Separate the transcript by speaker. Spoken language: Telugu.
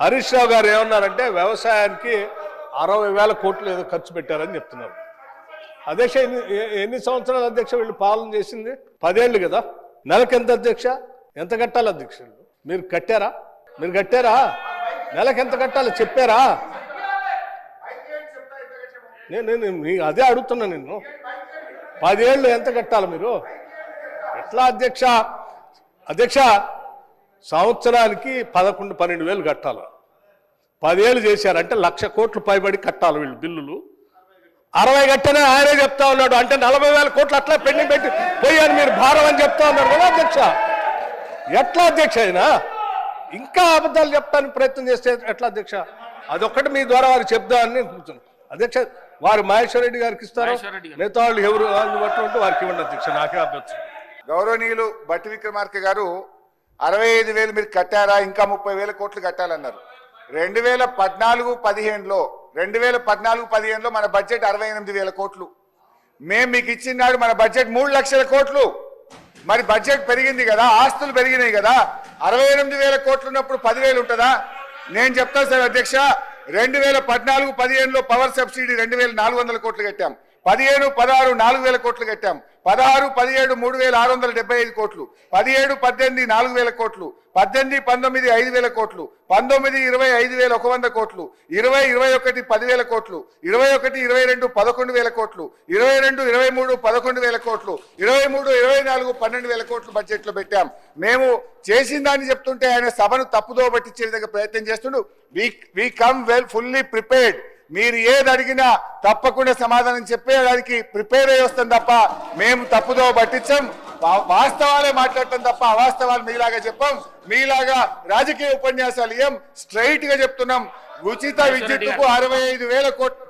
Speaker 1: హరీష్ రావు గారు ఏమన్నారంటే వ్యవసాయానికి 60,000 కోట్లు ఏదో ఖర్చు పెట్టారని చెప్తున్నారు. అధ్యక్ష ఎన్ని సంవత్సరాలు అధ్యక్ష వీళ్ళు పాలన చేసింది? 10 ఏళ్ళు కదా. నెలకు ఎంత అధ్యక్ష? ఎంత కట్టాలి అధ్యక్ష? మీరు కట్టారా? నెలకు ఎంత కట్టాలో చెప్పారా? నేను అదే అడుగుతున్నా. నిన్ను 10 ఏళ్ళు ఎంత కట్టాలి మీరు? ఎట్లా అధ్యక్ష? సంవత్సరానికి 11-12 కట్టాలి. 10 ఏళ్ళు చేశారంటే 1,00,000 కోట్లు పైబడి కట్టాలి వీళ్ళు బిల్లులు. 60 కట్టనే ఆయనే చెప్తా ఉన్నాడు. అంటే 40,000 కోట్లు అట్లా పెండింగ్ పెట్టి పోయారు మీరు భారం అని చెప్తా ఉన్నారు కదా అధ్యక్ష. ఎట్లా అధ్యక్ష? అయినా ఇంకా అబద్ధాలు చెప్పడానికి ప్రయత్నం చేస్తే ఎట్లా అధ్యక్ష? అదొక్కటి మీ ద్వారా వారు చెప్దామని కూర్చున్నాను అధ్యక్ష. వారు మహేశ్వర్ రెడ్డి గారికి ఇస్తారు, మిగతా వాళ్ళు ఎవరు బట్టి వారికి ఇవ్వండి అధ్యక్ష. నాకే అభ్యర్థి.
Speaker 2: గౌరవనీయులు బట్టి విక్రమార్క గారు 65,000 మీరు కట్టారా, ఇంకా 30,000 కోట్లు కట్టాలన్నారు. 2014-15లో మన బడ్జెట్ 68,000 కోట్లు. మేము మీకు ఇచ్చినాడు మన బడ్జెట్ 3 లక్షల కోట్లు. మరి బడ్జెట్ పెరిగింది కదా, ఆస్తులు పెరిగినాయి కదా. 68,000 కోట్లు ఉన్నప్పుడు 10,000 ఉంటుందా? నేను చెప్తాను సార్ అధ్యక్ష. 2014-15లో పవర్ సబ్సిడీ 2,400 కోట్లు కట్టాం. 15-16 4,000 కోట్లు కట్టాం. 16-17 3,675 కోట్లు. 17-18 4,000 కోట్లు. 18-19 5,000 కోట్లు. 19-20 5,100 కోట్లు. 20-21 10,000 కోట్లు. 21-22 11,000 కోట్లు. 22-23 11,000 కోట్లు. 23-24 12,000 కోట్లు బడ్జెట్ లో పెట్టాం. మేము చేసిన దాన్ని చెప్తుంటే ఆయన సభను తప్పుదో పట్టించే విధంగా ప్రయత్నం చేస్తుండు. We come well fully prepared. మీరు ఏది అడిగినా తప్పకుండా సమాధానం చెప్పేదానికి ప్రిపేర్ అయ్యి వస్తాం తప్ప మేము తప్పుదో పట్టించాం. వాస్తవాలే మాట్లాడటం తప్ప అవాస్తవాలు మీలాగా చెప్పాం. మీలాగా రాజకీయ ఉపన్యాసాలు ఏం స్ట్రైట్ గా చెప్తున్నాం. ఉచిత విద్యుత్తుకు 65,000 కోట్లు